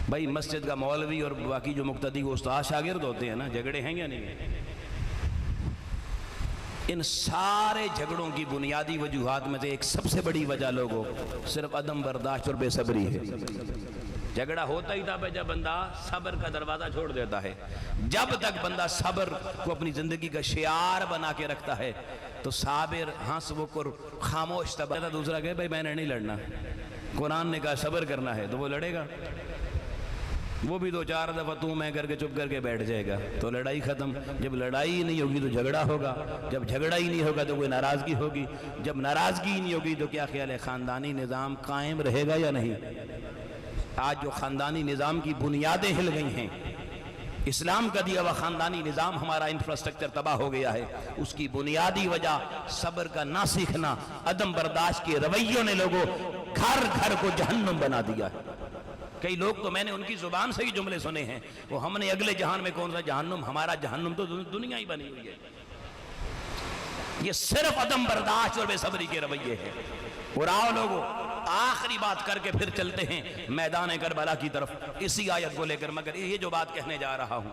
بھائی مسجد کا مولوی اور باقی جو مقتدی وہ استاد شاگرد ہوتے ہیں نا، جھگڑے ہیں یا نہیں ہیں؟ ان سارے جھگڑوں کی بنیادی وجوہات میں سے ایک سب سے بڑی وجہ لوگوں صرف عدم برداشت اور بے صبری ہے۔ جھگڑا ہوتا ہی تھا جب بندہ صبر کا دروازہ چھوڑ دیتا ہے۔ جب تک بندہ صبر کو اپنی زندگی کا شعار بنا کے رکھتا ہے تو صابر ہنس بکر خاموش تبا۔ دوسرا کہے بھائی میں نے نہیں لڑنا، قرآن نے کہا صبر کرنا ہے، تو وہ لڑے گا، وہ بھی 2-4 دفعہ تو میں کر کے چپ کر کے بیٹھ جائے گا، تو لڑائی ختم۔ جب لڑائی نہیں ہوگی تو جھگڑا ہوگا، جب جھگڑا ہی نہیں ہوگا تو کوئی ناراضگی ہوگی، جب ناراضگی ہی نہیں ہوگی تو کیا خیال ہے خاندانی نظام قائم رہے گا یا نہیں؟ آج جو خاندانی نظام کی بنیادیں ہل گئی ہیں، اسلام کا دیا ہوا خاندانی نظام ہمارا انفراسٹرکچر تباہ ہو گیا ہے، اس کی بنیادی وجہ صبر کا نہ سیکھنا، عدم برداشت کے رویوں نے لوگوں گھر گھر کو جہنم بنا دیا ہے۔ کئی لوگ تو میں نے ان کی زبان سے ہی جملے سنے ہیں، وہ ہم نے اگلے جہان میں کون سا جہنم، ہمارا جہنم تو دنیا ہی بنی ہوئی ہے۔ یہ صرف عدم برداشت اور بے صبری کے رویے ہیں۔ اور آؤ لوگوں، آخری بات کر کے پھر چلتے ہیں میدان کربلا کی طرف اسی آیت کو لے کر، مگر یہ جو بات کہنے جا رہا ہوں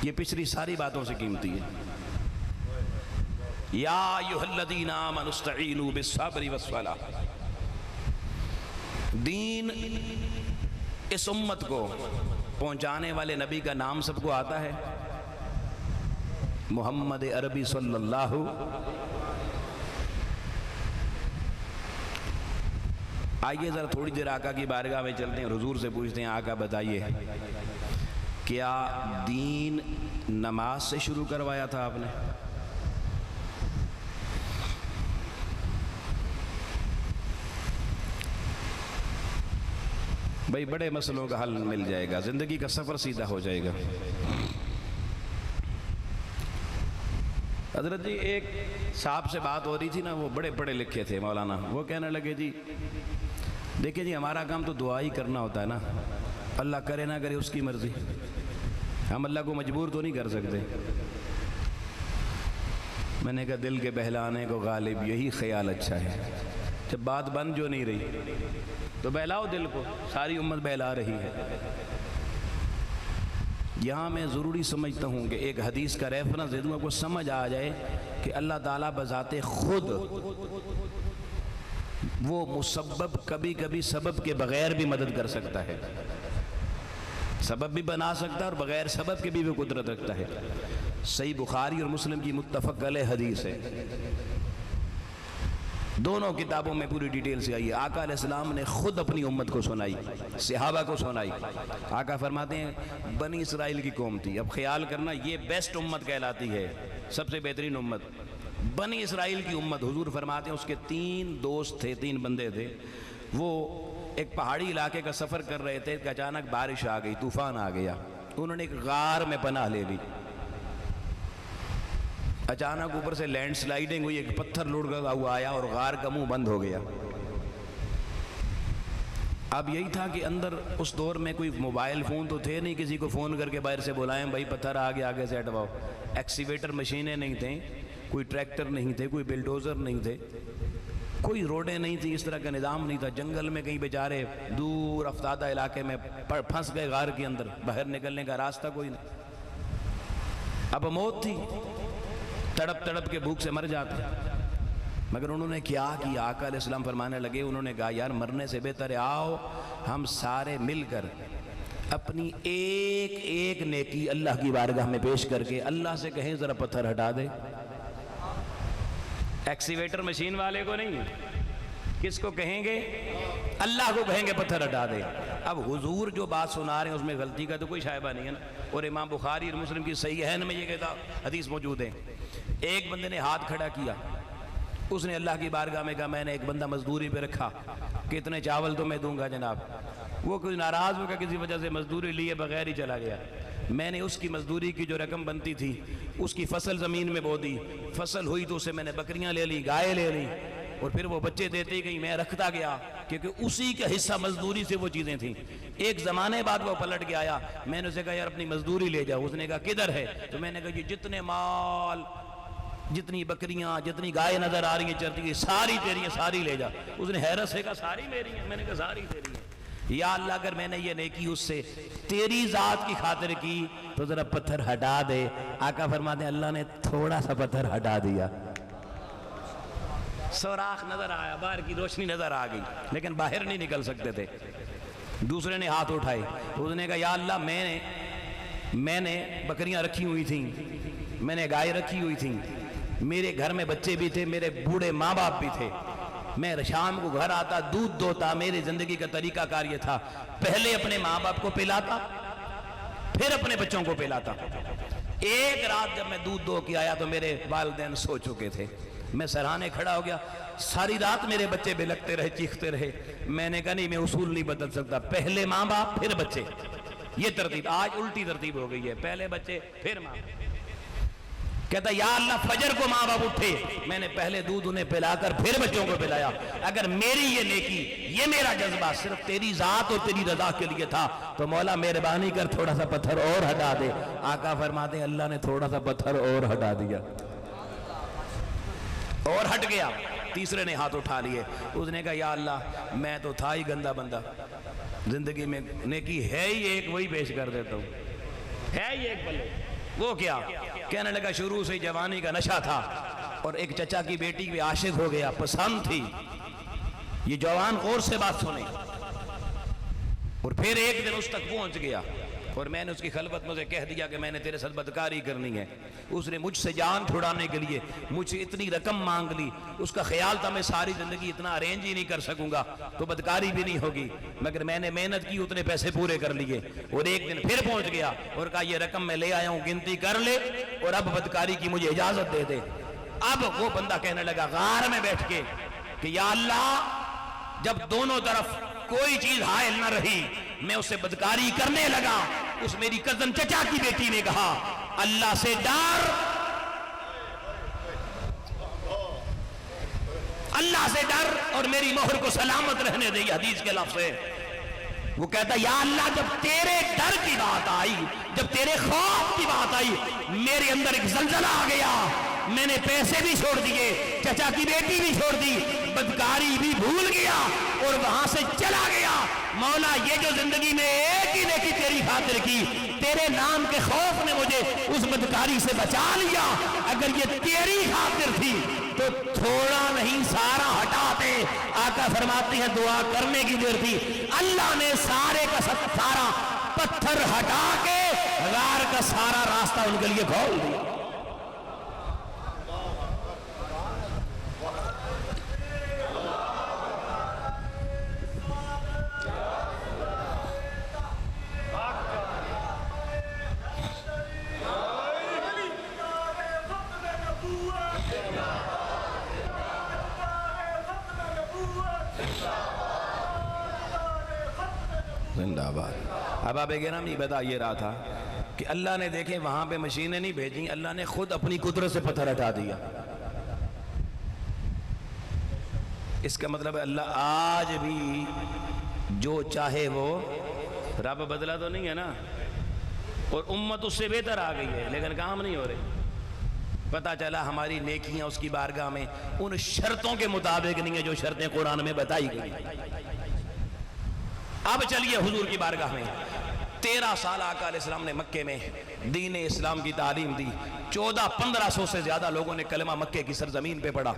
یہ پچھلی ساری باتوں سے قیمتی ہے۔ یا ایھا الذین آمنوا استعینوا بالصبر والصلاۃ۔ دین اس امت کو پہنچانے والے نبی کا نام سب کو آتا ہے، محمد عربی صلی اللہ۔ آئیے ذرا تھوڑی دیر آقا کی بارگاہ میں چلتے ہیں، حضور سے پوچھتے ہیں آقا بتائیے کیا دین نماز سے شروع کروایا تھا آپ نے؟ بھائی بڑے مسئلوں کا حل مل جائے گا، زندگی کا سفر سیدھا ہو جائے گا۔ حضرت جی ایک صاحب سے بات ہو رہی تھی نا، وہ بڑے پڑھے لکھے تھے مولانا، وہ کہنے لگے جی دیکھیں جی ہمارا کام تو دعا ہی کرنا ہوتا ہے نا، اللہ کرے نہ کرے اس کی مرضی، ہم اللہ کو مجبور تو نہیں کر سکتے۔ میں نے کہا دل کے بہلانے کو غالب یہی خیال اچھا ہے، جب بات بن جو نہیں رہی تو بہلاؤ دل کو، ساری امت بہلا رہی ہے۔ یہاں میں ضروری سمجھتا ہوں کہ ایک حدیث کا ریفرنس دے دوں آپ کو سمجھ آ جائے کہ اللہ تعالیٰ بذات خود وہ مسبب کبھی کبھی سبب کے بغیر بھی مدد کر سکتا ہے، سبب بھی بنا سکتا ہے اور بغیر سبب کے بھی وہ قدرت رکھتا ہے۔ صحیح بخاری اور مسلم کی متفق علیہ حدیث ہے، دونوں کتابوں میں پوری ڈیٹیل سے آئی ہے۔ آقا علیہ السلام نے خود اپنی امت کو سنائی، صحابہ کو سنائی۔ آقا فرماتے ہیں بنی اسرائیل کی قوم تھی، اب خیال کرنا یہ بیسٹ امت کہلاتی ہے، سب سے بہترین امت بنی اسرائیل کی امت۔ حضور فرماتے ہیں اس کے 3 دوست تھے، 3 بندے تھے، وہ ایک پہاڑی علاقے کا سفر کر رہے تھے کہ اچانک بارش آ گئی، طوفان آ گیا، انہوں نے ایک غار میں پناہ لے لی۔ اچانک اوپر سے لینڈ سلائیڈنگ ہوئی، ایک پتھر لڑکا ہوا آیا اور غار کا منہ بند ہو گیا۔ اب یہی تھا کہ اندر اس دور میں کوئی موبائل فون تو تھے نہیں، کسی کو فون کر کے باہر سے بلائیں بھائی پتھر آگے سے ہٹواؤ، ایکسیویٹر مشینیں نہیں تھیں، کوئی ٹریکٹر نہیں تھے، کوئی بلڈوزر نہیں تھے، کوئی روڈیں نہیں تھی، اس طرح کا نظام نہیں تھا۔ جنگل میں کہیں بیچارے دور افتادہ علاقے میں پھنس گئے غار کے اندر، باہر نکلنے کا راستہ کوئی نہیں۔ اب موت تھی، تڑپ تڑپ کے بھوک سے مر جاتے، مگر انہوں نے کیا کیا؟ آقا علیہ السلام فرمانے لگے، انہوں نے کہا یار مرنے سے بہتر ہے آؤ ہم سارے مل کر اپنی ایک ایک نیکی اللہ کی بارگاہ میں پیش کر کے اللہ سے کہیں ذرا پتھر ہٹا دے۔ ایکسیویٹر مشین والے کو نہیں، کس کو کہیں گے؟ اللہ کو کہیں گے پتھر ہٹا دے۔ اب حضور جو بات سنا رہے ہیں اس میں غلطی کا تو کوئی شائبہ نہیں ہے نا، اور امام بخاری اور مسلم کی صحیحین میں یہ کہتا حدیث موجود ہے۔ ایک بندے نے ہاتھ کھڑا کیا، اس نے اللہ کی بارگاہ میں کہا میں نے ایک بندہ مزدوری پہ رکھا، کتنے چاول تو میں دوں گا جناب۔ وہ کوئی ناراض ہو گیا کسی وجہ سے، مزدوری لیے بغیر ہی چلا گیا۔ میں نے اس کی مزدوری کی جو رقم بنتی تھی اس کی فصل زمین میں بو دی، فصل ہوئی تو اسے میں نے بکریاں لے لی، گائے لے لی، اور پھر وہ بچے دیتے گئی، میں رکھتا گیا کیونکہ اسی کا حصہ مزدوری سے وہ چیزیں تھیں۔ ایک زمانے بعد وہ پلٹ کے آیا، میں نے اسے کہا یار اپنی مزدوری لے جاؤ، اس نے کہا کدھر ہے؟ تو میں نے کہا یہ جتنے مال، جتنی بکریاں، جتنی گائے نظر آ رہی ہیں چرتی ہیں، ساری تیری ہیں، ساری لے جا۔ اس نے حیرت سے کہا ساری میری ہیں؟ میں نے کہا ساری تیری ہیں۔ یا اللہ اگر میں نے یہ نیکی اس سے تیری ذات کی خاطر کی تو ذرا پتھر ہٹا دے. آقا فرماتے ہیں اللہ نے تھوڑا سا پتھر ہٹا دیا, سوراخ نظر آیا, باہر کی روشنی نظر آ گئی, لیکن باہر نہیں نکل سکتے تھے. دوسرے نے ہاتھ اٹھائے, اس نے کہا یا اللہ میں نے بکریاں رکھی ہوئی تھیں, میں نے گائے رکھی ہوئی تھیں, میرے گھر میں بچے بھی تھے, میرے بوڑھے ماں باپ بھی تھے, میں شام کو گھر آتا دودھ دوتا, میری زندگی کا طریقہ کار یہ تھا پہلے اپنے ماں باپ کو پلاتا پھر اپنے بچوں کو پلاتا. ایک رات جب میں دودھ دو کے آیا تو میرے والدین سو چکے تھے, میں سرہانے کھڑا ہو گیا, ساری رات میرے بچے بلکتے رہے, چیختے رہے. میں نے کہا نہیں میں اصول نہیں بدل سکتا, پہلے ماں باپ پھر بچے, یہ ترتیب. آج الٹی ترتیب ہو گئی ہے, پہلے بچے پھر ماں. کہتا یا اللہ فجر کو ماں باپ اٹھے, میں نے پہلے دودھ انہیں پلا کر پھر بچوں کو پلایا. اگر میری یہ نیکی, یہ میرا جذبہ صرف تیری ذات اور تیری رضا کے لیے تھا تو مولا مہربانی کر تھوڑا سا پتھر اور ہٹا دے. آقا فرماتے ہیں اللہ نے تھوڑا سا پتھر اور ہٹا دیا, اور ہٹ گیا. تیسرے نے ہاتھ اٹھا لیے, اس نے کہا یا اللہ میں تو تھا ہی گندا بندہ, زندگی میں نیکی ہے ہی ایک, وہی پیش کر دیتا ہوں, ہے ہی ایک بلے. وہ کیا؟ کہنے لگا شروع سے جوانی کا نشہ تھا اور ایک چچا کی بیٹی بھی عاشق ہو گیا, پسند تھی. یہ جوان غور سے بات سنیں. اور پھر ایک دن اس تک پہنچ گیا اور میں نے اس کی خلوت مجھے کہہ دیا کہ میں نے تیرے ساتھ بدکاری کرنی ہے. اس نے مجھ سے جان چھڑانے کے لیے مجھ سے اتنی رقم مانگ لی. اس کا خیال تھا میں ساری زندگی اتنا ارینج ہی نہیں کر سکوں گا تو بدکاری بھی نہیں ہوگی, مگر میں نے محنت کی, اتنے پیسے پورے کر لیے. اور ایک دن پھر پہنچ گیا اور کہا یہ رقم میں لے آیا ہوں, گنتی کر لے اور اب بدکاری کی مجھے اجازت دے دے. اب وہ بندہ کہنے لگا غار میں بیٹھ کے کہ یا اللہ جب دونوں طرف کوئی چیز حائل نہ رہی میں اسے بدکاری کرنے لگا. اس میری کزن چچا کی بیٹی نے کہا اللہ سے ڈر, اللہ سے ڈر اور میری مہر کو سلامت رہنے دے. یہ حدیث کے لفظ ہے. وہ کہتا یا اللہ جب تیرے ڈر کی بات آئی, جب تیرے خوف کی بات آئی, میرے اندر ایک زلزلہ آ گیا. میں نے پیسے بھی چھوڑ دیے, چچا کی بیٹی بھی چھوڑ دی, بدکاری بھی بھول گیا اور وہاں سے چلا گیا. مولا یہ جو زندگی میں ایک ہی نیکی تیری خاطر کی, تیرے نام کے خوف نے مجھے اس بدکاری سے بچا لیا. اگر یہ تیری خاطر تھی تو تھوڑا نہیں سارا ہٹا دے. آقا فرماتے ہیں دعا کرنے کی دیر تھی, اللہ نے سارے کا سارا پتھر ہٹا کے غار کا سارا راستہ ان کے لیے کھول دیا. زندہ باد. اب آپ گرامی بتا یہ رہا تھا کہ اللہ نے دیکھیں وہاں پہ مشینیں نہیں بھیجیں, اللہ نے خود اپنی قدرت سے پتھر ہٹا دیا. اس کا مطلب ہے اللہ آج بھی جو چاہے وہ, رب بدلا تو نہیں ہے نا, اور امت اس سے بہتر آ گئی ہے لیکن کام نہیں ہو رہے. پتا چلا ہماری نیکیاں اس کی بارگاہ میں ان شرطوں کے مطابق نہیں ہیں جو شرطیں قرآن میں بتائی گئی. اب چلیے حضور کی بارگاہ میں 13 سال آقا علیہ السلام نے مکے میں دین اسلام کی تعلیم دی. 1400-1500 سے زیادہ لوگوں نے کلمہ مکے کی سرزمین پہ پڑھا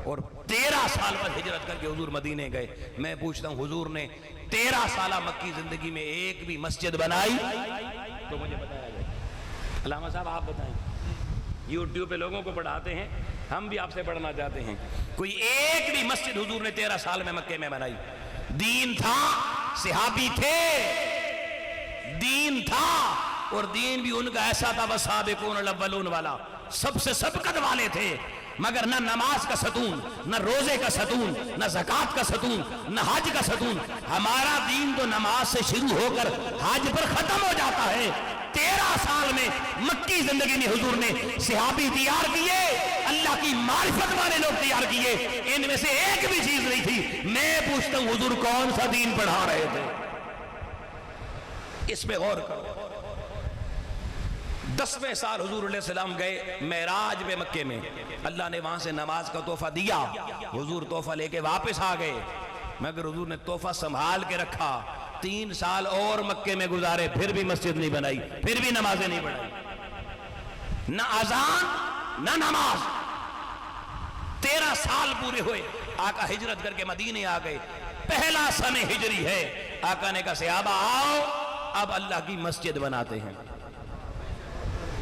اور 13 سال بعد ہجرت کر کے حضور مدینے گئے. میں پوچھتا ہوں حضور نے 13 سالہ مکی زندگی میں ایک بھی مسجد بنائی تو مجھے بتایا جائے. علامہ صاحب آپ بتائیں, یوٹیوب پہ لوگوں کو پڑھاتے ہیں, ہم بھی آپ سے پڑھنا چاہتے ہیں. کوئی ایک بھی مسجد حضور نے 13 سال میں مکے میں بنائی؟ دین تھا, صحابی تھے, دین تھا, اور دین بھی ان کا ایسا تھا والسابقون الاولون والا, سب سے سبقت والے تھے. مگر نہ نماز کا ستون, نہ روزے کا ستون, نہ زکوٰۃ کا ستون, نہ حج کا ستون. ہمارا دین تو نماز سے شروع ہو کر حج پر ختم ہو جاتا ہے. 13 سال میں مکی زندگی میں حضور نے صحابی تیار کیے, اللہ کی معرفت والے لوگ تیار کیے, ان میں سے ایک بھی چیز نہیں تھی. میں پوچھتا ہوں حضور کون سا دین پڑھا رہے تھے؟ اس پہ غور کرو. 10ویں سال حضور علیہ السلام گئے معراج پہ مکے میں, اللہ نے وہاں سے نماز کا تحفہ دیا, حضور تحفہ لے کے واپس آ گئے, مگر حضور نے تحفہ سنبھال کے رکھا. 3 سال اور مکے میں گزارے، پھر بھی مسجد نہیں بنائی، پھر بھی نمازیں نہیں پڑھائی، نہ اذان نہ نماز۔ 13 سال پورے ہوئے، آقا ہجرت کر کے مدینے آ گئے، پہلا سنہ ہجری ہے۔ آقا نے کہا صحابہ آؤ اب اللہ کی مسجد بناتے ہیں۔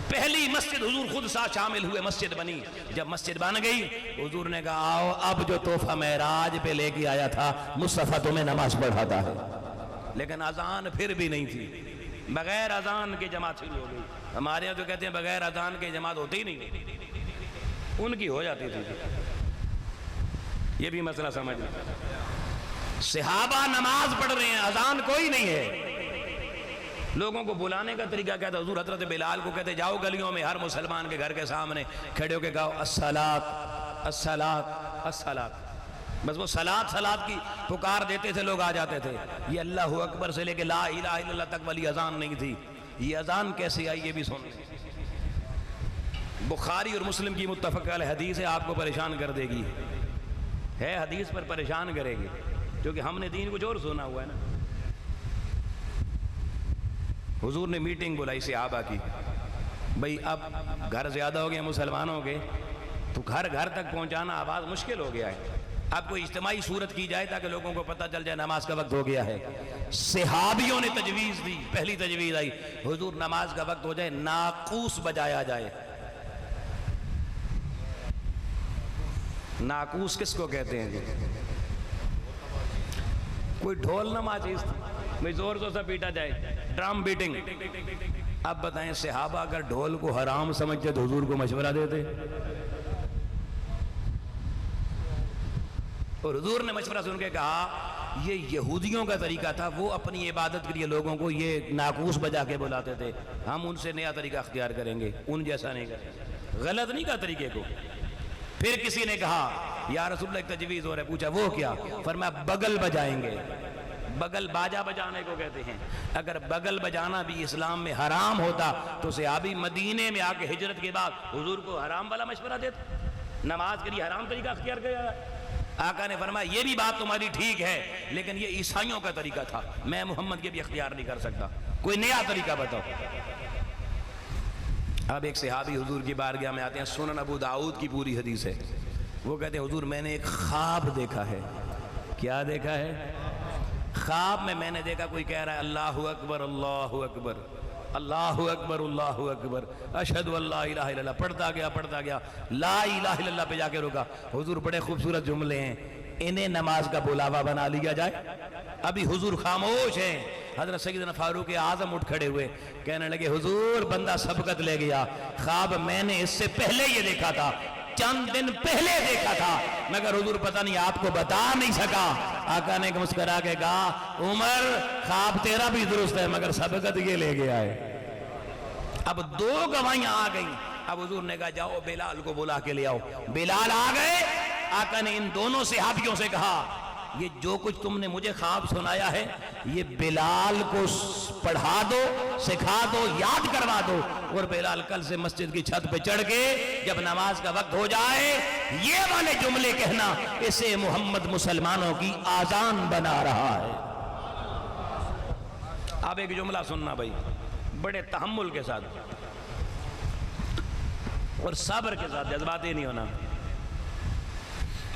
پہلی مسجد حضور خود ساتھ شامل ہوئے، مسجد بنی۔ جب مسجد بن گئی حضور نے کہا آؤ اب جو تحفہ معراج پہ لے کے آیا تھا مصطفیٰ تمہیں نماز پڑھاتا ہے۔ لیکن اذان پھر بھی نہیں تھی، بغیر اذان کے جماعت شروع ہو گئی۔ ہمارے یہاں تو کہتے ہیں بغیر اذان کے جماعت ہوتی ہی نہیں، ان کی ہو جاتی تھی۔ یہ بھی مسئلہ سمجھ لیں، صحابہ نماز پڑھ رہے ہیں، اذان کوئی نہیں ہے۔ لوگوں کو بلانے کا طریقہ کیا تھا؟ حضور حضرت بلال کو کہتے جاؤ گلیوں میں ہر مسلمان کے گھر کے سامنے کھڑے ہو کے کہو الصلاۃ الصلاۃ الصلاۃ، بس وہ صلاۃ صلاۃ کی پکار دیتے تھے، لوگ آ جاتے تھے۔ یہ اللہ اکبر سے لے کے لا الہ الا اللہ تک والی اذان نہیں تھی۔ یہ اذان کیسے آئی یہ بھی سن لیں۔ بخاری اور مسلم کی متفق علیہ حدیث ہے، آپ کو پریشان کر دے گی، ہے حدیث پر پریشان کرے گی، کیونکہ ہم نے دین کچھ اور سنا ہوا ہے نا۔ حضور نے میٹنگ بلائی صحابہ کی، بھئی اب گھر زیادہ ہو گئے مسلمانوں کے، تو گھر گھر تک پہنچانا آواز مشکل ہو گیا ہے، اب کوئی اجتماعی صورت کی جائے تاکہ لوگوں کو پتہ چل جائے نماز کا وقت ہو گیا ہے۔ صحابیوں نے تجویز دی، پہلی تجویز آئی حضور نماز کا وقت ہو جائے ناقوس بجایا جائے۔ ناقوس کس کو کہتے ہیں جی؟ کوئی ڈھول نما چیز تھی، بھئی زور سے پیٹا جائے، ڈرام بیٹنگ۔ اب بتائیں صحابہ اگر ڈھول کو حرام سمجھتے تو حضور کو مشورہ دیتے؟ اور حضور نے مشورہ سن کے کہا یہ یہودیوں کا طریقہ تھا، وہ اپنی عبادت کے لیے لوگوں کو یہ ناقوس بجا کے بلاتے تھے، ہم ان سے نیا طریقہ اختیار کریں گے، ان جیسا نہیں کریں گے۔ غلط نہیں کہا طریقے کو۔ پھر کسی نے کہا یا رسول اللہ ایک تجویز ہو رہا ہے، پوچھا وہ کیا؟ فرمایا بغل بجائیں گے۔ بغل باجا بجانے کو کہتے ہیں۔ اگر بغل بجانا بھی اسلام میں حرام ہوتا تو صحابی مدینے میں آ کے ہجرت کے بعد حضور کو حرام والا مشورہ دیتے؟ نماز کے لیے حرام طریقہ اختیار کیا۔ آقا نے فرمایا یہ بھی بات تمہاری ٹھیک ہے، لیکن یہ عیسائیوں کا طریقہ تھا، میں محمد کے بھی اختیار نہیں کر سکتا، کوئی نیا طریقہ بتاؤ۔ اب ایک صحابی حضور کی بارگاہ میں آتے ہیں، سنن ابو داؤد کی پوری حدیث ہے، وہ کہتے ہیں حضور میں نے ایک خواب دیکھا ہے۔ کیا دیکھا ہے؟ خواب میں نے دیکھا کوئی کہہ رہا ہے اللہ اکبر اللہ اکبر اللہ اکبر اللہ اکبر اشہد ان لا الہ الا اللہ، پڑھتا گیا لا الہ الا اللہ پہ جا کے رکا۔ حضور بڑے خوبصورت جملے ہیں، انہیں نماز کا بلاوا بنا لیا جائے۔ ابھی حضور خاموش ہیں، حضرت سیدنا فاروق اعظم اٹھ کھڑے ہوئے، کہنے لگے حضور بندہ سبقت لے گیا، خواب میں نے اس سے پہلے یہ دیکھا تھا، چند دن پہلے دیکھا تھا، مگر حضور پتہ نہیں آپ کو بتا نہیں سکا۔ آقا نے مسکرا کے کہا عمر خواب تیرا بھی درست ہے مگر سبقت یہ لے گیا ہے۔ اب 2 گواہیاں آ گئیں۔ اب حضور نے کہا جاؤ بلال کو بلا کے لے آؤ۔ بلال آ گئے۔ آقا نے ان دونوں صحابیوں سے کہا یہ جو کچھ تم نے مجھے خواب سنایا ہے یہ بلال کو پڑھا دو، سکھا دو، یاد کروا دو، اور بلال کل سے مسجد کی چھت پہ چڑھ کے جب نماز کا وقت ہو جائے یہ والے جملے کہنا، اسے محمد مسلمانوں کی آذان بنا رہا ہے۔ اب ایک جملہ سننا بھائی، بڑے تحمل کے ساتھ اور صبر کے ساتھ، جذباتی نہیں ہونا۔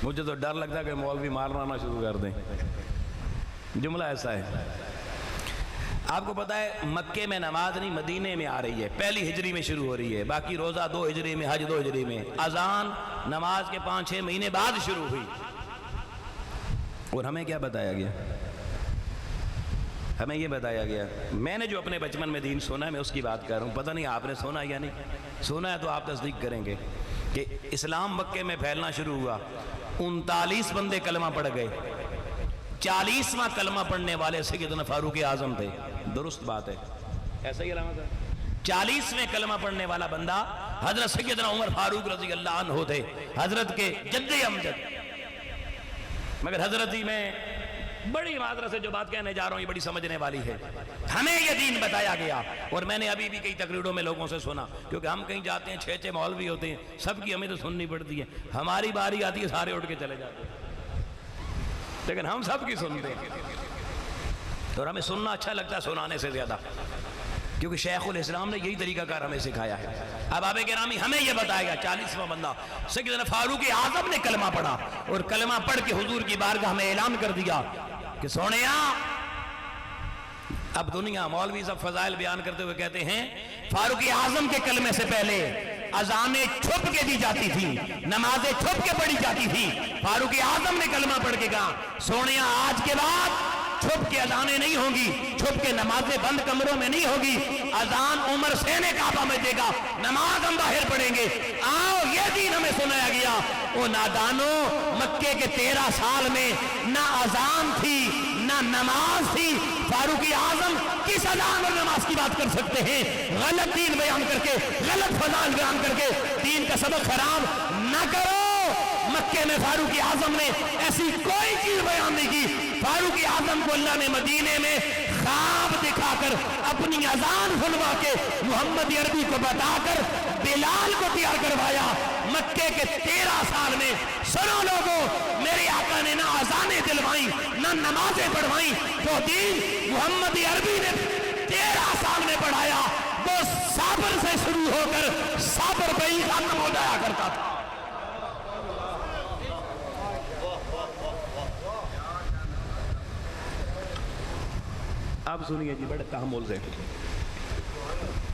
مجھے تو ڈر لگتا ہے کہ مولوی مارنا نہ شروع کر دیں۔ جملہ ایسا ہے، آپ کو پتا ہے مکے میں نماز نہیں مدینے میں آ رہی ہے، پہلی ہجری میں شروع ہو رہی ہے، باقی روزہ 2 ہجری میں، حج 2 ہجری میں، اذان نماز کے 5-6 مہینے بعد شروع ہوئی۔ اور ہمیں کیا بتایا گیا؟ ہمیں یہ بتایا گیا، میں نے جو اپنے بچپن میں دین سنا ہے میں اس کی بات کر رہا ہوں، پتہ نہیں آپ نے سنا یا نہیں سنا ہے تو آپ تصدیق کریں گے کہ اسلام مکے میں پھیلنا شروع ہوا، 39 بندے کلمہ پڑھ گئے، 40واں کلمہ پڑھنے والے سیدنا فاروق اعظم تھے۔ درست بات ہے، ایسا ہی علامت ہے۔ 40ویں کلمہ پڑھنے والا بندہ حضرت سیدنا عمر فاروق رضی اللہ عنہ تھے، حضرت کے جد امجد۔ مگر حضرت ہی میں بڑی معذرت سے جو بات کہنے جا رہا ہوں یہ بڑی سمجھنے والی ہے، ہمیں یہ دین بتایا گیا، اور میں نے ابھی بھی کئی تقریروں میں لوگوں سے سنا، کیونکہ ہم کہیں جاتے ہیں 6 مولوی ہوتے ہیں، سب کی ہمیں تو سننی پڑتی ہے، ہماری باری آتی ہے سارے اٹھ کے چلے جاتے ہیں، لیکن ہم سب کی سنتے ہیں۔ اور ہمیں سننا اچھا لگتا ہے سنانے سے زیادہ، کیونکہ شیخ الاسلام نے یہی طریقہ کار ہمیں سکھایا ہے۔ اب آبا گرامی ہمیں یہ بتایا گا 40واں بندہ سیدنا فاروق اعظم نے کلمہ پڑھا، اور کلمہ پڑھ کے حضور کی بارگاہ میں اعلان کر دیا کہ سونیا، اب دنیا مولوی صاحب فضائل بیان کرتے ہوئے کہتے ہیں فاروق اعظم کے کلمے سے پہلے اذانیں چھپ کے دی جاتی تھی، نمازیں چھپ کے پڑھی جاتی تھی۔ فاروق اعظم نے کلمہ پڑھ کے کہا سونیا آج کے بعد چھپ کے اذانیں نہیں ہوں گی، چھپ کے نمازیں بند کمروں میں نہیں ہوگی، اذان عمر سین کعبہ میں دے گا، نماز ہم باہر پڑھیں گے۔ آؤ یہ دین ہمیں سنایا گیا۔ او نادانو، مکے کے 13 سال میں نہ اذان تھی نہ نماز تھی، فاروق اعظم کس اذان اور نماز کی بات کر سکتے ہیں؟ غلط دین بیان کر کے، غلط فضائل بیان کر کے دین کا سبق خراب نہ کرو۔ مکے میں فاروق اعظم نے ایسی کوئی چیز بیان نہیں کی۔ فاروق اعظم کو اللہ نے مدینے میں خواب دکھا کر اپنی اذان سنوا کے محمد عربی کو بتا کر بلال کو تیار کروایا۔ مکے کے 13 سال میں سنو لوگوں، میرے آقا نے نہ اذانیں دلوائیں نہ نمازیں پڑھوائیں، جو دین محمد عربی نے 13 سال میں پڑھایا وہ صبر سے شروع ہو کر صبر پہ ہی ختم ہو جایا کرتا تھا۔ اب سنیے جی بڑے تحمل سے،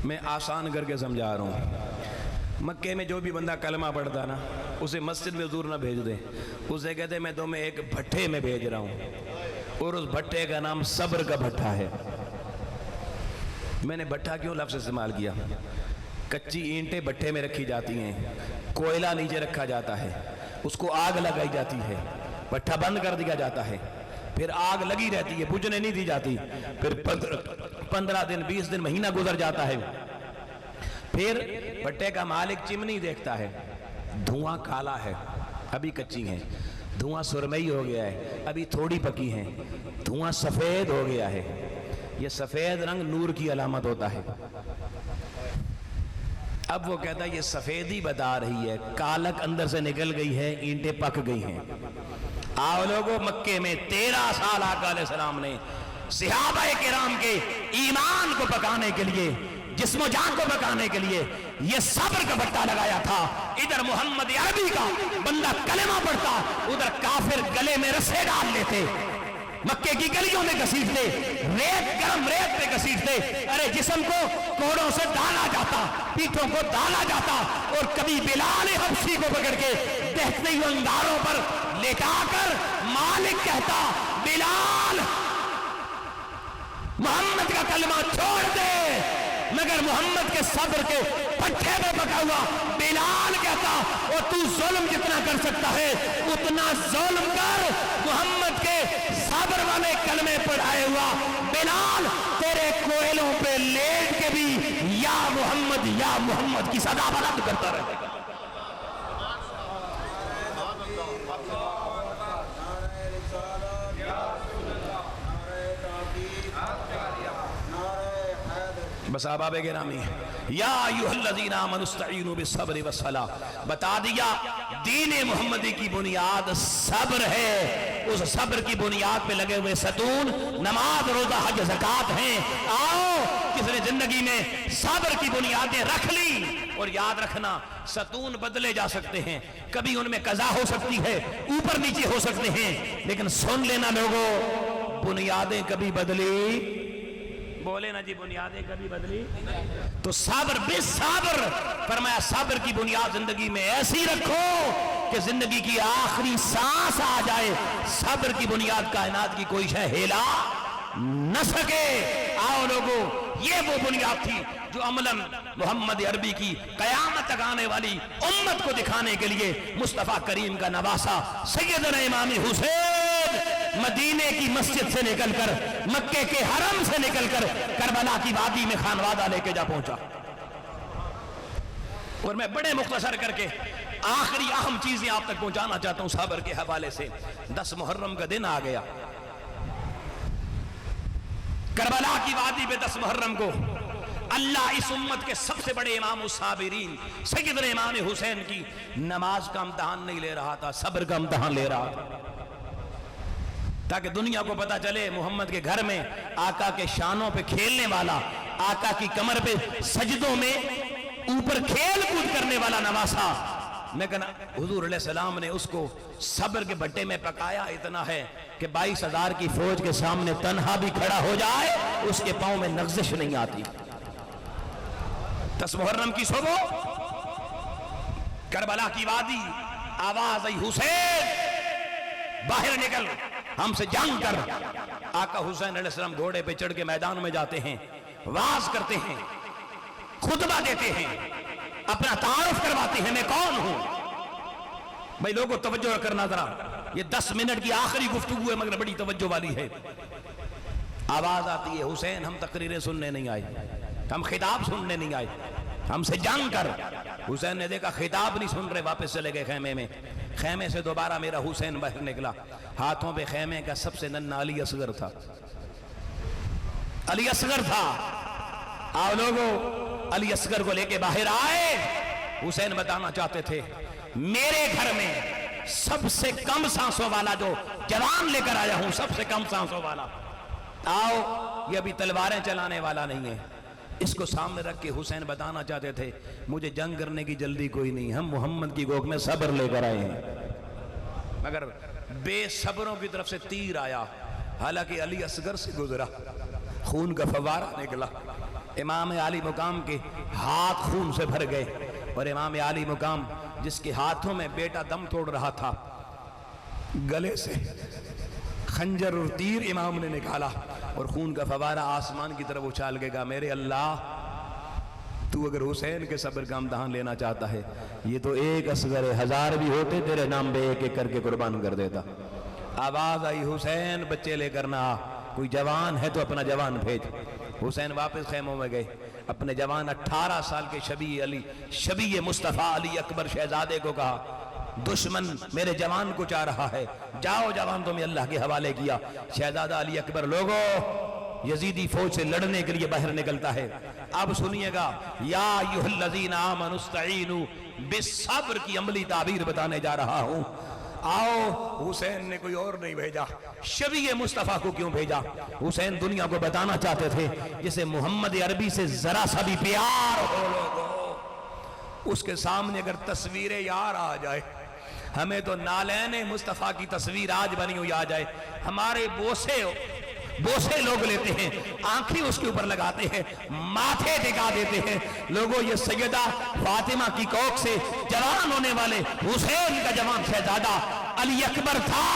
میں آسان کر کے سمجھا رہا ہوں۔ مکے میں جو بھی بندہ کلمہ پڑھتا نا، اسے مسجد میں حضور نہ بھیج دیں، اسے کہتے میں تمہیں ایک بھٹے میں بھیج رہا ہوں، اور اس بھٹے کا نام صبر کا بھٹا ہے۔ میں نے بھٹا کیوں لفظ استعمال کیا؟ کچی اینٹیں بھٹے میں رکھی جاتی ہیں، کوئلہ نیچے رکھا جاتا ہے، اس کو آگ لگائی جاتی ہے، بھٹا بند کر دیا جاتا ہے، پھر آگ لگی رہتی ہے، بجھنے نہیں دی جاتی، پھر 15 دن 20 دن مہینہ گزر جاتا ہے، پھر بھٹے کا مالک چمنی دیکھتا ہے، دھواں کالا ہے، ابھی کچی ہیں، دھواں سرمئی ہو گیا ہے، ابھی تھوڑی پکی ہیں، دھواں سفید ہو گیا ہے۔ یہ سفید رنگ نور کی علامت ہوتا ہے۔ اب وہ کہتا ہے یہ سفیدی بتا رہی ہے، کالک اندر سے نکل گئی ہے، اینٹیں پک گئی ہیں۔ آؤ لوگوں، مکے میں 13 سال آقا علیہ السلام نے صحابہ کرام کے ایمان کو پکانے کے لیے، جسم و جان کو پکانے کے لیے یہ صبر کا بھٹا لگایا تھا۔ ادھر محمد عربی کا بندہ کلمہ پڑھتا، ادھر کافر گلے میں رسے ڈال لیتے، مکے کی گلیوں میں گھسیٹتے، ریت گرم ریت پہ گھسیٹتے، ارے جسم کو کوڑوں سے ڈالا جاتا، پیٹھوں کو ڈالا جاتا، اور کبھی بلال حبشی کو پکڑ کے دہتے ہوئے انگاروں پر لٹا کر مالک کہتا بلال محمد کا کلمہ چھوڑ دے، مگر محمد کے صبر کے پٹھے میں پکا ہوا بلال کہتا اور تو ظلم جتنا کر سکتا ہے اتنا ظلم کر، محمد کے صبر والے کلمے پڑھائے ہوا بلال تیرے کوئلوں پہ لیٹ کے بھی یا محمد کی صدا بلند کرتا رہے گا۔ بس احباب گرامی، یا ایھا الذین آمنوا استعینوا بالصبر والصلاۃ، بتا دیا دین محمدی کی بنیاد صبر ہے، اس صبر کی بنیاد پہ لگے ہوئے ستون نماز روزہ حج زکوٰۃ ہیں۔ آؤ کس نے زندگی میں صبر کی بنیادیں رکھ لی، اور یاد رکھنا ستون بدلے جا سکتے ہیں، کبھی ان میں قضا ہو سکتی ہے، اوپر نیچے ہو سکتے ہیں، لیکن سن لینا لوگوں بنیادیں کبھی بدلی، بولے نا جی بنیادیں کبھی بدلی تو صبر بالصبر، فرمایا صبر کی بنیاد زندگی میں ایسی رکھو کہ زندگی کی آخری سانس آ جائے صبر کی بنیاد کائنات کی کوئی شے ہلا نہ سکے۔ آؤ لوگوں، یہ وہ بنیاد تھی جو عملاً محمد عربی کی قیامت تک آنے والی امت کو دکھانے کے لیے مصطفیٰ کریم کا نواسا سیدنا امام حسین مدینے کی مسجد سے نکل کر، مکے کے حرم سے نکل کر کربلا کی وادی میں خانوادہ لے کے جا پہنچا۔ اور میں بڑے مختصر کر کے آخری اہم چیزیں آپ تک پہنچانا چاہتا ہوں صبر کے حوالے سے۔ 10 محرم کا دن آ گیا، کربلا کی وادی پہ 10 محرم کو اللہ اس امت کے سب سے بڑے امام الصابرین سیدنا امام حسین کی نماز کا امتحان نہیں لے رہا تھا، صبر کا امتحان لے رہا تھا۔ تاکہ دنیا کو پتا چلے محمد کے گھر میں آقا کے شانوں پہ کھیلنے والا، آقا کی کمر پہ سجدوں میں اوپر کھیل کود کرنے والا نواسا، لیکن حضور علیہ السلام نے اس کو صبر کے بٹے میں پکایا اتنا ہے کہ 22,000 کی فوج کے سامنے تنہا بھی کھڑا ہو جائے اس کے پاؤں میں لغزش نہیں آتی۔ 10 محرم کی صبح کربلا کی وادی، آواز آئی حسین باہر نکل، ہم سے جنگ کر۔ آقا حسین علیہ السلام گھوڑے پہ چڑھ کے میدان میں جاتے ہیں، واز کرتے ہیں، خطبہ دیتے ہیں، اپنا تعارف کرواتے ہیں میں کون ہوں۔ بھائی لوگوں توجہ کرنا ذرا، یہ 10 منٹ کی آخری گفتگو ہے مگر بڑی توجہ والی ہے۔ آواز آتی ہے حسین ہم تقریریں سننے نہیں آئے، ہم خطاب سننے نہیں آئے، ہم سے جنگ کر۔ حسین نے دیکھا خطاب نہیں سن رہے، واپس چلے گئے خیمے میں۔ خیمے سے دوبارہ میرا حسین باہر نکلا، ہاتھوں پہ خیمے کا سب سے ننھا علی اصغر تھا، علی اصغر تھا۔ آؤ لوگوں علی اصغر کو لے کے باہر آئے۔ حسین بتانا چاہتے تھے میرے گھر میں سب سے کم سانسوں والا جو جوان لے کر آیا ہوں، سب سے کم سانسوں والا، آؤ یہ ابھی تلواریں چلانے والا نہیں ہے۔ اس کو سامنے رکھ کے حسین بتانا چاہتے تھے مجھے جنگ کرنے کی جلدی کوئی نہیں، ہم محمد کی گوگ میں صبر لے کر آئے ہیں۔ مگر بے صبروں کی طرف سے تیر آیا، حالانکہ علی اصغر سے گزرا، خون کا فوارہ نکلا، امام عالی مقام کے ہاتھ خون سے بھر گئے، اور امام عالی مقام جس کے ہاتھوں میں بیٹا دم توڑ رہا تھا، گلے سے خنجر اور تیر امام نے نکالا اور خون کا فوارہ آسمان کی طرف اچھال کے کہا میرے اللہ تو اگر حسین کے صبر کا امتحان لینا چاہتا ہے، یہ تو ایک اصغر ہے، 1000 بھی ہوتے تیرے نام پہ ایک ایک کر کے قربان کر دیتا۔ آواز آئی حسین بچے لے کر نہ آ، کوئی جوان ہے تو اپنا جوان بھیج۔ حسین واپس خیموں میں گئے، اپنے جوان 18 سال کے شبیہ مصطفیٰ علی اکبر شہزادے کو کہا دشمن میرے جوان کو چاہ رہا ہے، جاؤ جوان تمہیں اللہ کے حوالے کیا۔ شہزادہ علی اکبر لوگوں یزیدی فوج سے لڑنے کے لیے باہر نکلتا ہے۔ اب سنیے گا یا ایھا الذین آمنوا استعینوا بالصبر کی عملی تعبیر بتانے جا رہا ہوں۔ آؤ حسین نے کوئی اور نہیں بھیجا، شبیہ مصطفیٰ کو کیوں بھیجا؟ حسین دنیا کو بتانا چاہتے تھے جسے محمد عربی سے ذرا سا بھی پیار ہو لوگوں، اس کے سامنے اگر تصویر یار آ جائے، ہمیں تو نالین مصطفیٰ کی تصویر آج بنی ہوئی آ جائے، ہمارے بوسے لوگ لیتے ہیں، آنکھیں اس کے اوپر لگاتے ہیں، ماتھے ٹکا دیتے ہیں۔ لوگوں یہ سیدہ فاطمہ کی کوکھ سے جوان ہونے والے حسین کا جوان شہزادہ علی اکبر تھا،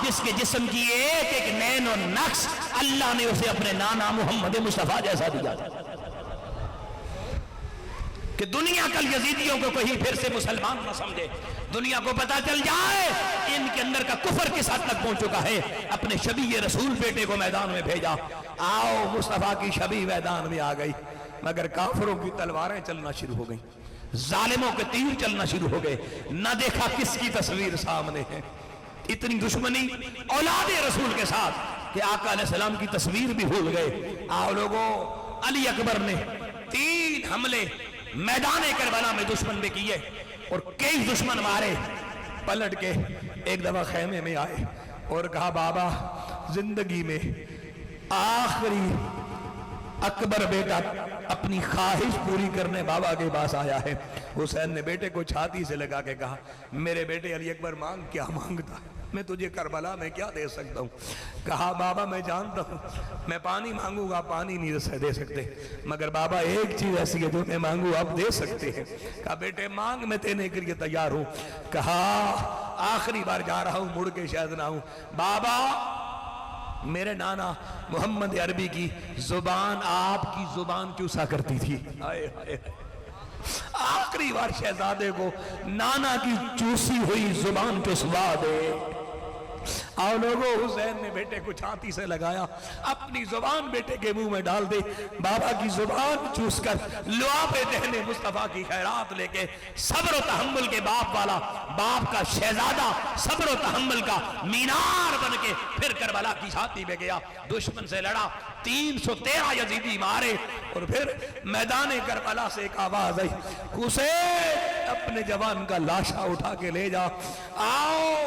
جس کے جسم کی ایک ایک نین و نقش اللہ نے اسے اپنے نانا محمد مصطفیٰ جیسا دیا تھا کہ دنیا کل یزیدیوں کو کہیں پھر سے مسلمان نہ سمجھے، دنیا کو پتا چل جائے ان کے اندر کا کفر کس حد تک پہنچ چکا ہے۔ اپنے شبیہ رسول بیٹے کو میدان میں بھیجا، آؤ مصطفیٰ کی شبیہ میدان میں آ گئی، مگر کافروں کی تلواریں چلنا شروع ہو گئیں، ظالموں کے تیر چلنا شروع ہو گئے، نہ دیکھا کس کی تصویر سامنے ہے۔ اتنی دشمنی اولاد رسول کے ساتھ کہ آقا علیہ السلام کی تصویر بھی بھول گئے۔ آؤ لوگوں علی اکبر نے 3 حملے میدان کربلا میں دشمن پہ کیے اور کئی دشمن مارے، پلٹ کے ایک دفعہ خیمے میں آئے اور کہا بابا زندگی میں آخری اکبر بیٹا اپنی خواہش پوری کرنے بابا کے پاس آیا ہے۔ حسین نے بیٹے کو چھاتی سے لگا کے کہا میرے بیٹے علی اکبر مانگ کیا مانگتا، میں تجھے کربلا میں کیا دے سکتا ہوں؟ کہا بابا میں جانتا ہوں میں پانی مانگوں گا پانی نہیں دے سکتے، مگر بابا ایک چیز ایسی ہے جو میں مانگوں آپ دے سکتے ہیں۔ کہا بیٹے مانگ میں دینے کے لیے تیار ہوں۔ کہا آخری بار جا رہا ہوں، مڑ کے شاید نہ ہوں۔ بابا میرے نانا محمد عربی کی زبان آپ کی زبان چوسا کرتی تھی، آخری بار شہزادے کو نانا کی چوسی ہوئی زبان چسوا دے۔ آؤ لوگوں حسین نے بیٹے کو چھاتی سے لگایا، اپنی زبان بیٹے کے منہ میں ڈال دے، بابا کی زبان چوس کر لعاب دہن مصطفیٰ کی خیرات لے کے صبر و تحمل کے باپ والا، باپ کا شہزادہ صبر و تحمل کا مینار بن کے پھر کربلا کی چھاتی پہ گیا، دشمن سے لڑا، 313 یزیدی مارے، اور پھر میدان کربلا سے ایک آواز آئی حسین اپنے جوان کا لاشا اٹھا کے لے جا۔ آؤ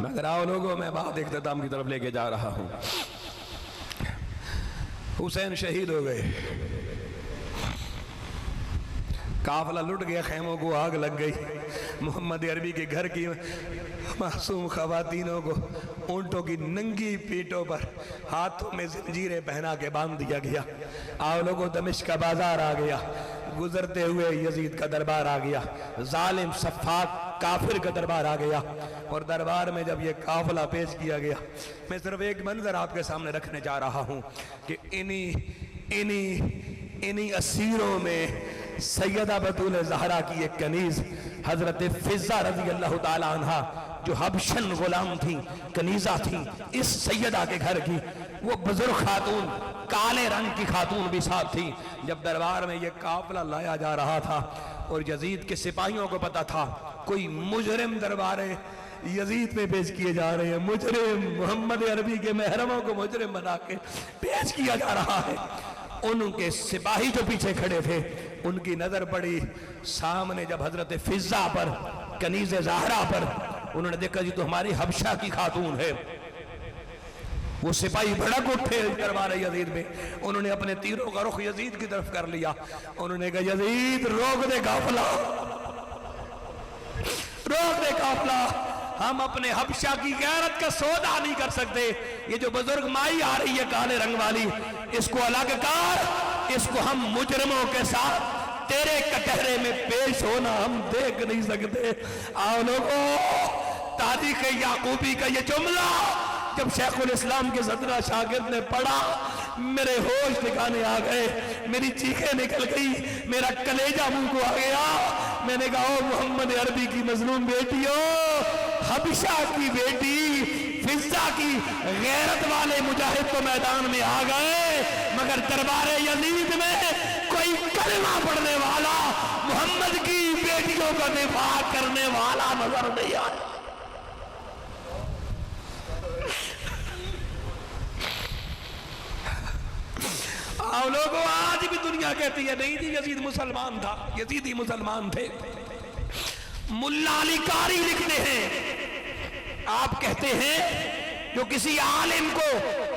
مگر آؤ لوگوں میں بات اختتام کی طرف لے کے جا رہا ہوں. حسین شہید ہو گئے، قافلہ لٹ گیا، خیموں کو آگ لگ گئی. محمد عربی کے گھر کی معصوم خواتینوں کو اونٹوں کی ننگی پیٹوں پر ہاتھوں میں زنجیریں پہنا کے باندھ دیا گیا. آؤ لوگوں، دمشق کا بازار آ گیا، گزرتے ہوئے یزید کا دربار آ گیا، ظالم صفاق کافر کا دربار آ گیا. اور دربار میں جب یہ قافلہ پیش کیا گیا، میں صرف ایک منظر آپ کے سامنے رکھنے جا رہا ہوں کہ انہی اسیروں میں سیدہ بطول زہرا کی ایک کنیز حضرت فضہ رضی اللہ تعالیٰ عنہ، جو حبشن غلام تھیں، کنیزہ تھیں، اس سیدہ کے گھر کی وہ بزرگ خاتون، کالے رنگ کی خاتون بھی ساتھ تھی. جب دربار میں یہ قافلہ لایا جا رہا تھا اور یزید کے سپاہیوں کو پتا تھا کوئی مجرم دربارے یزید میں پیش کیے جا رہے ہیں، مجرم محمد عربی کے محرموں کو مجرم بنا کے پیش کیا جا رہا ہے، ان کے سپاہی جو پیچھے کھڑے تھے ان کی نظر پڑی سامنے جب حضرت فضہ پر، کنیز زہرا پر. انہوں نے دیکھا جی تو ہماری حبشہ کی خاتون ہے. وہ سپاہی بھڑک اٹھے دربار یزید میں، انہوں نے اپنے تیروں کا رخ یزید کی طرف کر لیا. انہوں نے کہا یزید روک دے قافلہ، روک دے قافلہ، ہم اپنے حبشہ کی غیرت کا سودا نہیں کر سکتے. یہ جو بزرگ مائی آ رہی ہے کالے رنگ والی، اس کو الگ کر، اس کو ہم مجرموں کے ساتھ تیرے کٹہرے میں پیش ہونا ہم دیکھ نہیں سکتے. آؤ لوگوں، تاریخ یعقوبی کا یہ جملہ جب شیخ الاسلام کے صدرہ شاگرد نے پڑھا، میرے ہوش ٹھکانے آ گئے، میری چیخیں نکل گئی، میرا کلیجہ منہ کو آ گیا. میں نے کہا او محمد عربی کی مظلوم بیٹیوں، حبشہ کی بیٹی فضہ کی غیرت والے مجاہد تو میدان میں آ گئے، مگر دربار یزید میں کوئی کلمہ پڑھنے والا، محمد کی بیٹیوں کا دفاع کرنے والا نظر نہیں آیا. آؤ لوگوں، آج بھی دنیا کہتی ہے نہیں جی یزید مسلمان تھا، یزیدی مسلمان تھے. ملا علی قاری لکھتے ہیں، آپ کہتے ہیں جو کسی عالم کو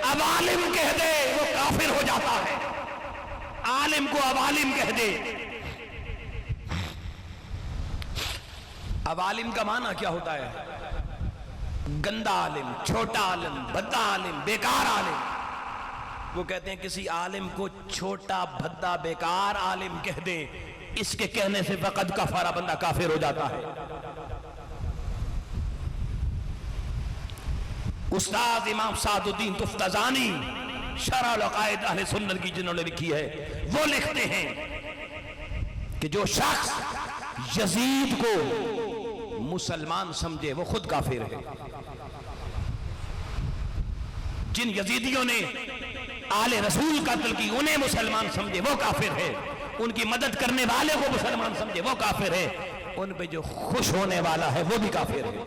عوالم کہہ دے وہ کافر ہو جاتا ہے. عالم کو عوالم کہہ دے. عوالم کا معنی کیا ہوتا ہے؟ گندا عالم، چھوٹا عالم، بھدا عالم، بیکار عالم. وہ کہتے ہیں کسی عالم کو چھوٹا بھدا بیکار عالم کہہ دیں، اس کے کہنے سے فقط کفارہ، بندہ کافر ہو جاتا ہے. استاد امام سعد الدین تفتزانی شرح العقائد اہل سنت کی جنہوں نے لکھی ہے، وہ لکھتے ہیں کہ جو شخص یزید کو مسلمان سمجھے وہ خود کافر ہے. جن یزیدیوں نے آل رسول قتل کی انہیں مسلمان سمجھے وہ کافر ہے، ان کی مدد کرنے والے کو مسلمان سمجھے وہ کافر ہے، ان پہ جو خوش ہونے والا ہے وہ بھی کافر ہے.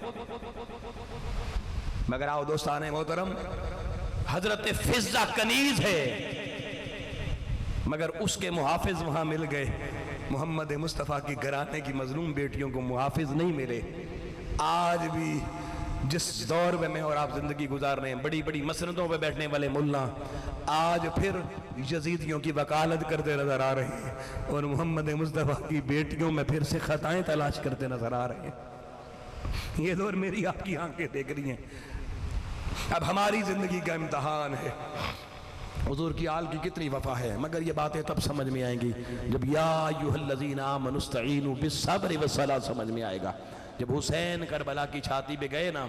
مگر آؤ دوستان محترم، حضرت فضہ کنیز ہے مگر اس کے محافظ وہاں مل گئے. محمد مصطفیٰ کی گھرانے کی مظلوم بیٹیوں کو محافظ نہیں ملے. آج بھی جس دور میں اور آپ زندگی گزار رہے ہیں، بڑی بڑی مسندوں پہ بیٹھنے والے ملا آج پھر یزیدیوں کی وکالت کرتے نظر آ رہے ہیں اور محمد مصطفیٰ کی بیٹیوں میں پھر سے خطائیں تلاش کرتے نظر آ رہے ہیں. یہ دور میری آپ کی آنکھیں دیکھ رہی ہیں. اب ہماری زندگی کا امتحان ہے. حضور کی آل کی کتنی وفا ہے، مگر یہ باتیں تب سمجھ میں آئیں گی جب یا ایھا الذین آمنوا استعینوا بالصبر والصلاۃ سمجھ میں آئے گا. جب حسین کربلا کی چھاتی پہ گئے نا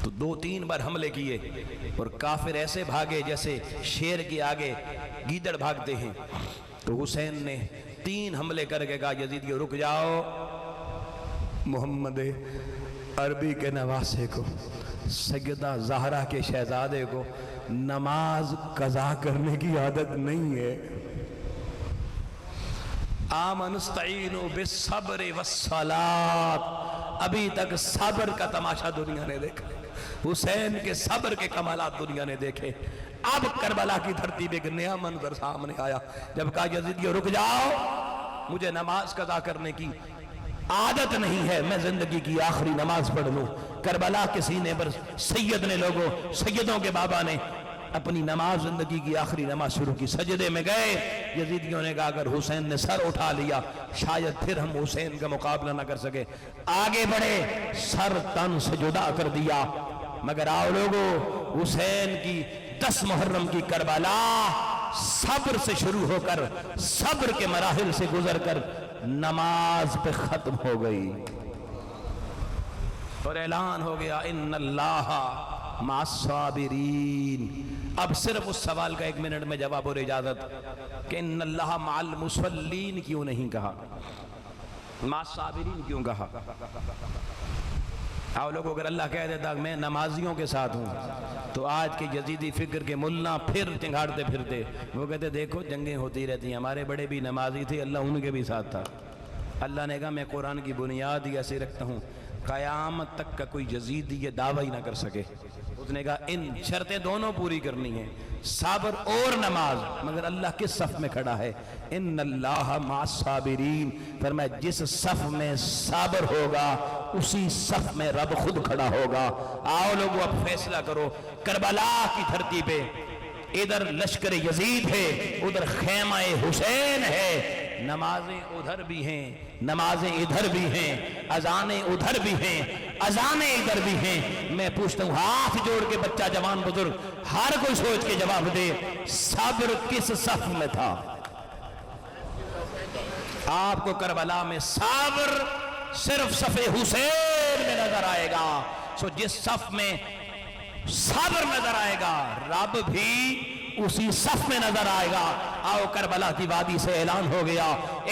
تو 2-3 بار حملے کیے اور کافر ایسے بھاگے جیسے شیر کے آگے گیدڑ بھاگتے ہیں. تو حسین نے 3 حملے کر کے کہا یزیدیوں رک جاؤ، محمد عربی کے نواسے کو، سیدہ زہرا کے شہزادے کو نماز قضا کرنے کی عادت نہیں ہے. آمن استعینوا بالصبر والصلاۃ. ابھی تک صبر کا تماشا دنیا نے دیکھا، حسین کے صبر کے کمالات دنیا نے دیکھے. اب کربلا کی دھرتی پہ ایک نیا منظر سامنے آیا. جب کہا یزیدیوں رک جاؤ، مجھے نماز قضا کرنے کی عادت نہیں ہے میں زندگی کی آخری نماز پڑھ لوں. کربلا کے سینے پر سید نے لوگوں سیدوں کے بابا نے اپنی نماز زندگی کی آخری نماز شروع کی. سجدے میں گئے. یزیدیوں نے کہا اگر حسین نے سر اٹھا لیا شاید پھر ہم حسین کا مقابلہ نہ کر سکے. آگے بڑھے, سر تن سے جدا کر دیا. مگر آؤ لوگوں, حسین کی 10 محرم کی کربلا صبر سے شروع ہو کر صبر کے مراحل سے گزر کر نماز پہ ختم ہو گئی, اور اعلان ہو گیا ان اللہ مع الصابرین. اب صرف اس سوال کا 1 منٹ میں جواب اور اجازت کہ ان اللہ مع المصلین کیوں نہیں کہا, مع الصابرین کیوں کہا؟ آؤ لوگوں, اگر اللہ کہہ دیتا میں نمازیوں کے ساتھ ہوں تو آج کے یزیدی فکر کے ملا پھر چنگھاڑتے پھرتے, وہ کہتے دیکھو جنگیں ہوتی رہتی ہیں, ہمارے بڑے بھی نمازی تھے, اللہ ان کے بھی ساتھ تھا. اللہ نے کہا میں قرآن کی بنیاد ہی ایسے رکھتا ہوں قیامت تک کا کوئی یزیدی یہ دعویٰ ہی نہ کر سکے. اس نے کہا ان شرطیں دونوں پوری کرنی ہیں, صبر اور نماز. مگر اللہ کس صف میں کھڑا ہے؟ ان اللہ مع الصابرین. فرمایا جس صف میں صبر ہوگا اسی صف میں رب خود کھڑا ہوگا. آؤ لوگوں اب فیصلہ کرو. کربلا کی دھرتی پہ ادھر لشکر یزید ہے, ادھر خیمہ حسین ہے. نمازیں ادھر بھی ہیں, نمازیں ادھر بھی ہیں, اذانیں ادھر بھی ہیں, اذانیں ادھر بھی ہیں. میں پوچھتا ہوں ہاتھ جوڑ کے بچہ جوان بزرگ ہر کوئی سوچ کے جواب دے, صبر کس صف میں تھا؟ آپ کو کربلا میں صبر صرف صف حسین میں نظر آئے گا. سو جس صف میں صبر نظر آئے گا رب بھی اسی صف میں نظر آئے گا. آؤ کربلا کی وادی سے اعلان ہو گیا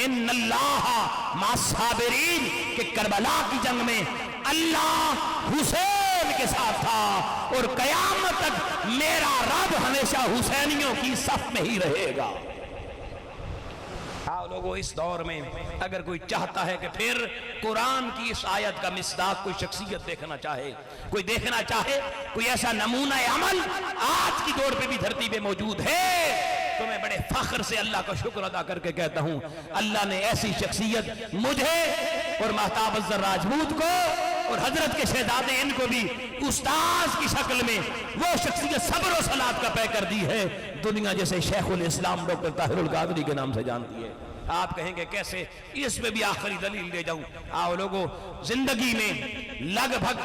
ان اللہ مع الصابرین, کہ کربلا کی جنگ میں اللہ حسین کے ساتھ تھا اور قیامت تک میرا رب ہمیشہ حسینیوں کی صف میں ہی رہے گا. آؤ لوگوں, اس دور میں اگر کوئی چاہتا ہے کہ پھر قرآن کی اس آیت کا مصداق کوئی شخصیت دیکھنا چاہے, کوئی دیکھنا چاہے کوئی ایسا نمونہ عمل آج کی دور پہ بھی دھرتی پہ موجود ہے, تو میں بڑے فخر سے اللہ کا شکر ادا کر کے کہتا ہوں اللہ نے ایسی شخصیت مجھے اور مہتاب افضل راجپوت کو اور حضرت کے شہزادے ان کو بھی استاذ کی شکل میں وہ شخصیت صبر و صلات کا پے کر دی ہے دنیا جیسے شیخ الاسلام ڈاکٹر طاہر القادری کے نام سے جانتی ہے. آپ کہیں گے کیسے, اس پہ بھی آخری دلیل دے جاؤں. آؤ لوگوں, زندگی میں لگ بھگ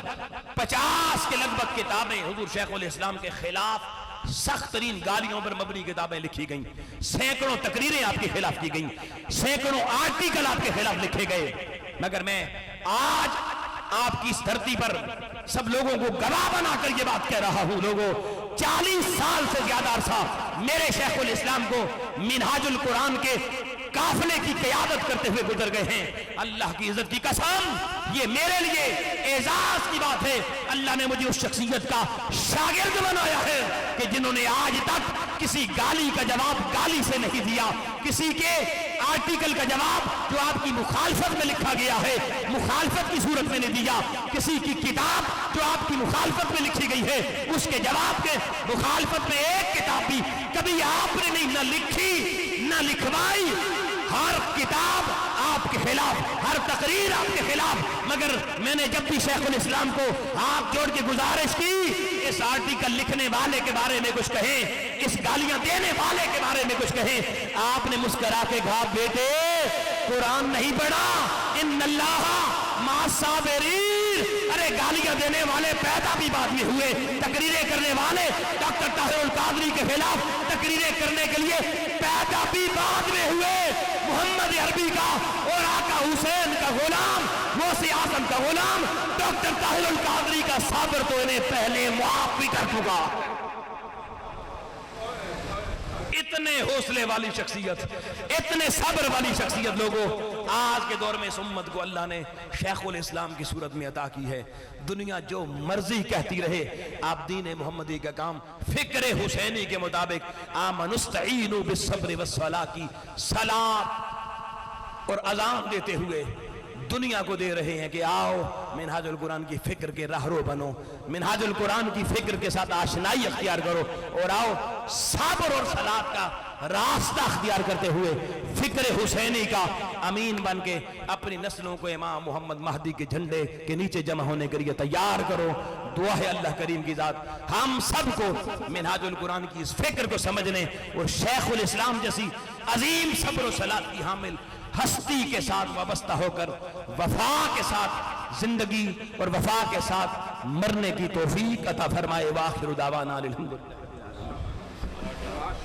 50 کے لگ بھگ کتابیں حضور شیخ الاسلام کے خلاف سخت ترین گالیوں پر مبنی کتابیں لکھی گئیں, سینکڑوں تقریریں آپ کے خلاف کی گئیں, سینکڑوں آرٹیکل آپ کے خلاف لکھے گئے. مگر میں آج آپ کی اس دھرتی پر سب لوگوں کو گواہ بنا کر یہ بات کہہ رہا ہوں, لوگوں 40 سال سے زیادہ عرصہ میرے شیخ الاسلام کو منہاج القرآن کے قافلے کی قیادت کرتے ہوئے گزر گئے ہیں. اللہ کی عزت کی قسم یہ میرے لیے اعزاز کی بات ہے. اللہ نے مجھے اس شخصیت کا شاگرد بنایا ہے کہ جنہوں نے آج تک کسی گالی کا جواب گالی سے نہیں دیا, کسی کے آرٹیکل کا جواب جو آپ کی مخالفت میں لکھا گیا ہے مخالفت کی صورت میں نہیں دیا, کسی کی کتاب جو آپ کی مخالفت میں لکھی گئی ہے اس کے جواب کے مخالفت میں ایک کتاب بھی کبھی آپ نے نہیں نہ لکھی نہ لکھوائی. ہر کتاب آپ کے خلاف, ہر تقریر آپ کے خلاف. مگر میں نے جب بھی شیخ الاسلام کو ہاتھ جوڑ کے گزارش کی اس آرٹیکل لکھنے والے کے بارے میں کچھ کہیں, اس گالیاں دینے والے کے بارے میں کچھ کہیں, آپ نے مسکرا کے کہا بیٹے قرآن نہیں پڑھا, ان اللہ مع الصابرین. ارے گالیاں دینے والے پیدا بھی بعد میں ہوئے, تقریریں کرنے والے ڈاکٹر طاہر القادری کے خلاف تقریریں کرنے کے لیے پیدا بھی بعد میں ہوئے. محمد عربی کا اور آقا حسین کا غلام, غوث اعظم کا غلام ڈاکٹر طاہر القادری کا صبر تو انہیں پہلے معاف بھی کر چکا. اتنے حوصلے والی شخصیت, اتنے صبر والی شخصیت لوگوں آج کے دور میں اس امت کو اللہ نے شیخ الاسلام کی صورت میں عطا کی ہے. دنیا جو مرضی کہتی رہے, آپ دین محمدی کا کام فکر حسینی کے مطابق آمنوا استعینوا بالصبر والصلاۃ کی صلاۃ اور اذان دیتے ہوئے دنیا کو دے رہے ہیں کہ آؤ منہاج القرآن کی فکر کے راہرو بنو، منہاج القرآن کی فکر کے ساتھ آشنائی اختیار کرو، اور آؤ صبر اور صلات کا راستہ اختیار کرتے ہوئے فکر حسینی کا امین بن کے اپنی نسلوں کو امام محمد مہدی کے جھنڈے کے نیچے جمع ہونے کے لیے تیار کرو۔ دعا ہے اللہ کریم کی ذات ہم سب کو منہاج القرآن کی اس فکر کو سمجھنے اور شیخ الاسلام جیسی عظیم صبر و صلات کی حامل ہستی کے ساتھ وابستہ ہو کر وفا کے ساتھ زندگی اور وفا کے ساتھ مرنے کی توفیق عطا فرمائے۔ وآخر دعوانا الحمدللہ۔